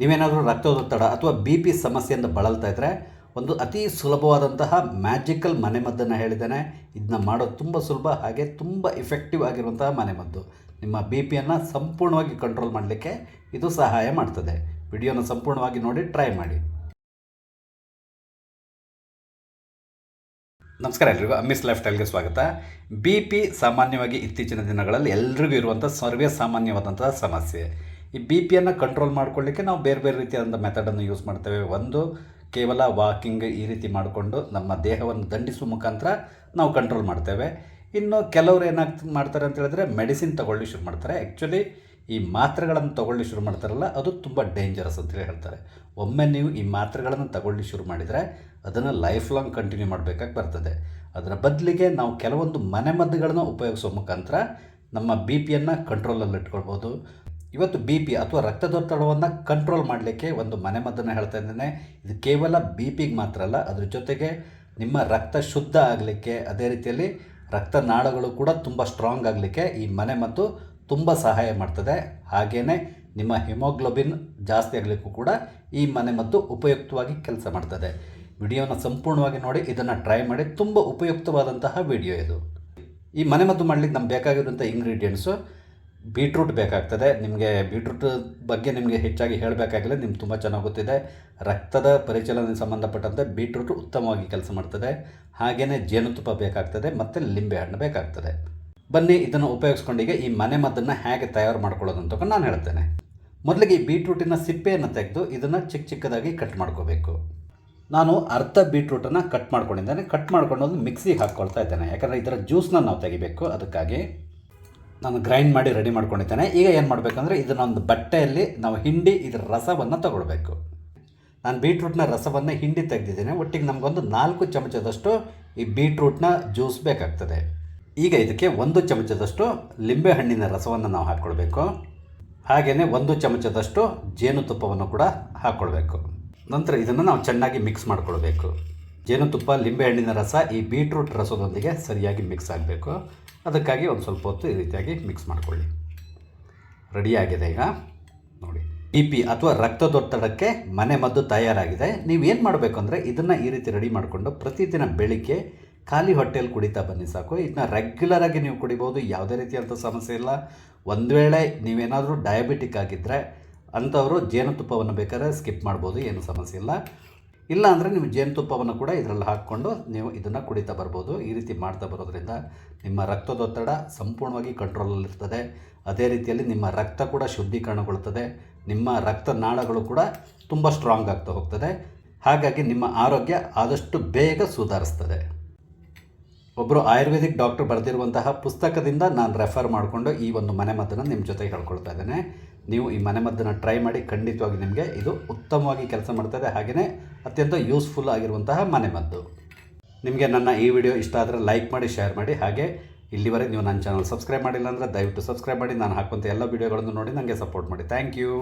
ನೀವೇನಾದರೂ ರಕ್ತದೊತ್ತಡ ಅಥವಾ ಬಿ ಪಿ ಸಮಸ್ಯೆಯಿಂದ ಬಳಲ್ತಾ ಇದ್ದರೆ ಒಂದು ಅತಿ ಸುಲಭವಾದಂತಹ ಮ್ಯಾಜಿಕಲ್ ಮನೆಮದ್ದನ್ನು ಹೇಳಿದ್ದೇನೆ. ಇದನ್ನ ಮಾಡೋದು ತುಂಬ ಸುಲಭ, ಹಾಗೆ ತುಂಬ ಇಫೆಕ್ಟಿವ್ ಆಗಿರುವಂತಹ ಮನೆಮದ್ದು. ನಿಮ್ಮ ಬಿ ಪಿಯನ್ನು ಸಂಪೂರ್ಣವಾಗಿ ಕಂಟ್ರೋಲ್ ಮಾಡಲಿಕ್ಕೆ ಇದು ಸಹಾಯ ಮಾಡ್ತದೆ. ವಿಡಿಯೋನ ಸಂಪೂರ್ಣವಾಗಿ ನೋಡಿ ಟ್ರೈ ಮಾಡಿ. ನಮಸ್ಕಾರ ಎಲ್ರಿಗೂ, ಅಮ್ಮಿಸ್ ಲೈಫ್ ಸ್ಟೈಲ್ಗೆ ಸ್ವಾಗತ. ಬಿ ಪಿ ಸಾಮಾನ್ಯವಾಗಿ ಇತ್ತೀಚಿನ ದಿನಗಳಲ್ಲಿ ಎಲ್ರಿಗೂ ಇರುವಂಥ ಸರ್ವೇ ಸಾಮಾನ್ಯವಾದಂತಹ ಸಮಸ್ಯೆ. ಈ ಬಿ ಪಿಯನ್ನು ಕಂಟ್ರೋಲ್ ಮಾಡ್ಕೊಳ್ಳಿಕ್ಕೆ ನಾವು ಬೇರೆ ಬೇರೆ ರೀತಿಯಾದಂಥ ಮೆಥಡನ್ನು ಯೂಸ್ ಮಾಡ್ತೇವೆ. ಒಂದು, ಕೇವಲ ವಾಕಿಂಗ್ ಈ ರೀತಿ ಮಾಡಿಕೊಂಡು ನಮ್ಮ ದೇಹವನ್ನು ದಂಡಿಸುವ ಮುಖಾಂತರ ನಾವು ಕಂಟ್ರೋಲ್ ಮಾಡ್ತೇವೆ. ಇನ್ನು ಕೆಲವರು ಮಾಡ್ತಾರೆ ಅಂತ ಹೇಳಿದ್ರೆ ಮೆಡಿಸಿನ್ ತಗೊಳ್ಳಿ ಶುರು ಮಾಡ್ತಾರೆ. ಆ್ಯಕ್ಚುಲಿ ಈ ಮಾತ್ರೆಗಳನ್ನು ತಗೊಳ್ಳಿ ಶುರು ಮಾಡ್ತಾರಲ್ಲ, ಅದು ತುಂಬ ಡೇಂಜರಸ್ ಅಂತೇಳಿ ಹೇಳ್ತಾರೆ. ಒಮ್ಮೆ ನೀವು ಈ ಮಾತ್ರೆಗಳನ್ನು ತಗೊಳ್ಳಿ ಶುರು ಮಾಡಿದರೆ ಅದನ್ನು ಲೈಫ್ ಲಾಂಗ್ ಕಂಟಿನ್ಯೂ ಮಾಡಬೇಕಾಗಿ ಬರ್ತದೆ. ಅದರ ಬದಲಿಗೆ ನಾವು ಕೆಲವೊಂದು ಮನೆಮದ್ದುಗಳನ್ನು ಉಪಯೋಗಿಸೋ ಮುಖಾಂತರ ನಮ್ಮ ಬಿ ಪಿಯನ್ನು ಕಂಟ್ರೋಲಲ್ಲಿ ಇಟ್ಕೊಳ್ಬೋದು. ಇವತ್ತು ಬಿ ಪಿ ಅಥವಾ ರಕ್ತದೊತ್ತಡವನ್ನು ಕಂಟ್ರೋಲ್ ಮಾಡಲಿಕ್ಕೆ ಒಂದು ಮನೆಮದ್ದನ್ನು ಹೇಳ್ತಾ ಇದ್ದೇನೆ. ಇದು ಕೇವಲ ಬಿ ಪಿಗೆ ಮಾತ್ರ ಅಲ್ಲ, ಅದ್ರ ಜೊತೆಗೆ ನಿಮ್ಮ ರಕ್ತ ಶುದ್ಧ ಆಗಲಿಕ್ಕೆ, ಅದೇ ರೀತಿಯಲ್ಲಿ ರಕ್ತನಾಳಗಳು ಕೂಡ ತುಂಬ ಸ್ಟ್ರಾಂಗ್ ಆಗಲಿಕ್ಕೆ ಈ ಮನೆಮದ್ದು ತುಂಬ ಸಹಾಯ ಮಾಡ್ತದೆ. ಹಾಗೆಯೇ ನಿಮ್ಮ ಹಿಮೋಗ್ಲೋಬಿನ್ ಜಾಸ್ತಿ ಆಗಲಿಕ್ಕೂ ಕೂಡ ಈ ಮನೆಮದ್ದು ಉಪಯುಕ್ತವಾಗಿ ಕೆಲಸ ಮಾಡ್ತದೆ. ವಿಡಿಯೋನ ಸಂಪೂರ್ಣವಾಗಿ ನೋಡಿ, ಇದನ್ನು ಟ್ರೈ ಮಾಡಿ. ತುಂಬ ಉಪಯುಕ್ತವಾದಂತಹ ವಿಡಿಯೋ ಇದು. ಈ ಮನೆಮದ್ದು ಮಾಡಲಿಕ್ಕೆ ನಮ್ಗೆ ಬೇಕಾಗಿರುವಂಥ ಇಂಗ್ರೀಡಿಯೆಂಟ್ಸು: ಬೀಟ್ರೂಟ್ ಬೇಕಾಗ್ತದೆ. ನಿಮಗೆ ಬೀಟ್ರೂಟ್ ಬಗ್ಗೆ ನಿಮಗೆ ಹೆಚ್ಚಾಗಿ ಹೇಳಬೇಕಾಗಿಲ್ಲ, ನಿಮ್ಗೆ ತುಂಬ ಚೆನ್ನಾಗಿ ಗೊತ್ತಿದೆ. ರಕ್ತದ ಪರಿಚಲನೆಗೆ ಸಂಬಂಧಪಟ್ಟಂತೆ ಬೀಟ್ರೂಟ್ ಉತ್ತಮವಾಗಿ ಕೆಲಸ ಮಾಡ್ತದೆ. ಹಾಗೆಯೇ ಜೇನುತುಪ್ಪ ಬೇಕಾಗ್ತದೆ ಮತ್ತು ಲಿಂಬೆಹಣ್ಣು ಬೇಕಾಗ್ತದೆ. ಬನ್ನಿ ಇದನ್ನು ಉಪಯೋಗಿಸ್ಕೊಂಡೀಗ ಈ ಮನೆಮದ್ದನ್ನು ಹೇಗೆ ತಯಾರು ಮಾಡ್ಕೊಳ್ಳೋದು ಅಂತ ನಾನು ಹೇಳ್ತೇನೆ. ಮೊದಲಿಗೆ ಈ ಬೀಟ್ರೂಟಿನ ಸಿಪ್ಪೆಯನ್ನು ತೆಗೆದು ಇದನ್ನು ಚಿಕ್ಕದಾಗಿ ಕಟ್ ಮಾಡ್ಕೋಬೇಕು. ನಾನು ಅರ್ಧ ಬೀಟ್ರೂಟನ್ನು ಕಟ್ ಮಾಡ್ಕೊಂಡಿದ್ದೇನೆ. ಕಟ್ ಮಾಡ್ಕೊಂಡು ಮಿಕ್ಸಿಗೆ ಹಾಕ್ಕೊಳ್ತಾ ಇದ್ದೇನೆ, ಯಾಕಂದರೆ ಇದರ ಜ್ಯೂಸನ್ನ ನಾವು ತೆಗಿಬೇಕು. ಅದಕ್ಕಾಗಿ ನಾನು ಗ್ರೈಂಡ್ ಮಾಡಿ ರೆಡಿ ಮಾಡ್ಕೊಂಡಿದ್ದೇನೆ. ಈಗ ಏನು ಮಾಡಬೇಕಂದ್ರೆ ಇದನ್ನೊಂದು ಬಟ್ಟೆಯಲ್ಲಿ ನಾವು ಹಿಂಡಿ ಇದರ ರಸವನ್ನು ತಗೊಳ್ಬೇಕು. ನಾನು ಬೀಟ್ರೂಟ್ನ ರಸವನ್ನು ಹಿಂಡಿ ತೆಗೆದಿದ್ದೇನೆ. ಒಟ್ಟಿಗೆ ನಮಗೊಂದು 4 ಚಮಚದಷ್ಟು ಈ ಬೀಟ್ರೂಟ್ನ ಜ್ಯೂಸ್ ಬೇಕಾಗ್ತದೆ. ಈಗ ಇದಕ್ಕೆ 1 ಚಮಚದಷ್ಟು ಲಿಂಬೆಹಣ್ಣಿನ ರಸವನ್ನು ನಾವು ಹಾಕ್ಕೊಳ್ಬೇಕು. ಹಾಗೆಯೇ 1 ಚಮಚದಷ್ಟು ಜೇನುತುಪ್ಪವನ್ನು ಕೂಡ ಹಾಕ್ಕೊಳ್ಬೇಕು. ನಂತರ ಇದನ್ನು ನಾವು ಚೆನ್ನಾಗಿ ಮಿಕ್ಸ್ ಮಾಡ್ಕೊಳ್ಬೇಕು. ಜೇನುತುಪ್ಪ, ಲಿಂಬೆಹಣ್ಣಿನ ರಸ ಈ ಬೀಟ್ರೂಟ್ ರಸದೊಂದಿಗೆ ಸರಿಯಾಗಿ ಮಿಕ್ಸ್ ಆಗಬೇಕು. ಅದಕ್ಕಾಗಿ ಒಂದು ಸ್ವಲ್ಪ ಹೊತ್ತು ಈ ರೀತಿಯಾಗಿ ಮಿಕ್ಸ್ ಮಾಡಿಕೊಳ್ಳಿ. ರೆಡಿಯಾಗಿದೆ. ಈಗ ನೋಡಿ, ಬಿ ಪಿ ಅಥವಾ ರಕ್ತದೊತ್ತಡಕ್ಕೆ ಮನೆಮದ್ದು ತಯಾರಾಗಿದೆ. ನೀವೇನು ಮಾಡಬೇಕು ಅಂದರೆ ಇದನ್ನು ಈ ರೀತಿ ರೆಡಿ ಮಾಡಿಕೊಂಡು ಪ್ರತಿದಿನ ಬೆಳಿಗ್ಗೆ ಖಾಲಿ ಹೊಟ್ಟೆಯಲ್ಲಿ ಕುಡಿತಾ ಬನ್ನಿ, ಸಾಕು. ಇದನ್ನ ರೆಗ್ಯುಲರಾಗಿ ನೀವು ಕುಡಿಬೋದು, ಯಾವುದೇ ರೀತಿಯಂಥ ಸಮಸ್ಯೆ ಇಲ್ಲ. ಒಂದು ವೇಳೆ ನೀವೇನಾದರೂ ಡಯಾಬಿಟಿಕ್ ಆಗಿದ್ದರೆ ಅಂಥವರು ಜೇನುತುಪ್ಪವನ್ನು ಬೇಕಾದ್ರೆ ಸ್ಕಿಪ್ ಮಾಡ್ಬೋದು, ಏನು ಸಮಸ್ಯೆ ಇಲ್ಲ. ಇಲ್ಲ ಅಂದರೆ ನೀವು ಜೇನುತುಪ್ಪವನ್ನು ಕೂಡ ಇದರಲ್ಲಿ ಹಾಕ್ಕೊಂಡು ನೀವು ಇದನ್ನು ಕುಡಿತಾ ಬರ್ಬೋದು. ಈ ರೀತಿ ಮಾಡ್ತಾ ಬರೋದ್ರಿಂದ ನಿಮ್ಮ ರಕ್ತದೊತ್ತಡ ಸಂಪೂರ್ಣವಾಗಿ ಕಂಟ್ರೋಲಲ್ಲಿರ್ತದೆ. ಅದೇ ರೀತಿಯಲ್ಲಿ ನಿಮ್ಮ ರಕ್ತ ಕೂಡ ಶುದ್ಧೀಕರಣಗೊಳ್ಳುತ್ತದೆ. ನಿಮ್ಮ ರಕ್ತನಾಳಗಳು ಕೂಡ ತುಂಬ ಸ್ಟ್ರಾಂಗ್ ಆಗ್ತಾ ಹೋಗ್ತದೆ. ಹಾಗಾಗಿ ನಿಮ್ಮ ಆರೋಗ್ಯ ಆದಷ್ಟು ಬೇಗ ಸುಧಾರಿಸ್ತದೆ. ಒಬ್ಬರು ಆಯುರ್ವೇದಿಕ್ ಡಾಕ್ಟರ್ ಬರೆದಿರುವಂತಹ ಪುಸ್ತಕದಿಂದ ನಾನು ರೆಫರ್ ಮಾಡಿಕೊಂಡು ಈ ಒಂದು ಮನೆಮದ್ದನ್ನು ನಿಮ್ಮ ಜೊತೆಗೆ ಹೇಳ್ಕೊಳ್ತಾ ಇದ್ದೇನೆ. ನೀವು ಈ ಮನೆಮದ್ದನ್ನು ಟ್ರೈ ಮಾಡಿ, ಖಂಡಿತವಾಗಿ ನಿಮಗೆ ಇದು ಉತ್ತಮವಾಗಿ ಕೆಲಸ ಮಾಡ್ತದೆ. ಹಾಗೆಯೇ ಅತ್ಯಂತ ಯೂಸ್ಫುಲ್ ಆಗಿರುವಂತಹ ಮನೆಮದ್ದು. ನಿಮಗೆ ನನ್ನ ಈ ವಿಡಿಯೋ ಇಷ್ಟ ಆದರೆ ಲೈಕ್ ಮಾಡಿ, ಶೇರ್ ಮಾಡಿ. ಹಾಗೆ ಇಲ್ಲಿವರೆಗೆ ನೀವು ನನ್ನ ಚಾನಲ್ ಸಬ್ಸ್ಕ್ರೈಬ್ ಮಾಡಿಲ್ಲ ಅಂದರೆ ದಯವಿಟ್ಟು ಸಬ್ಸ್ಕ್ರೈಬ್ ಮಾಡಿ. ನಾನು ಹಾಕುವಂಥ ಎಲ್ಲ ವಿಡಿಯೋಗಳನ್ನು ನೋಡಿ ನನಗೆ ಸಪೋರ್ಟ್ ಮಾಡಿ. Thank you.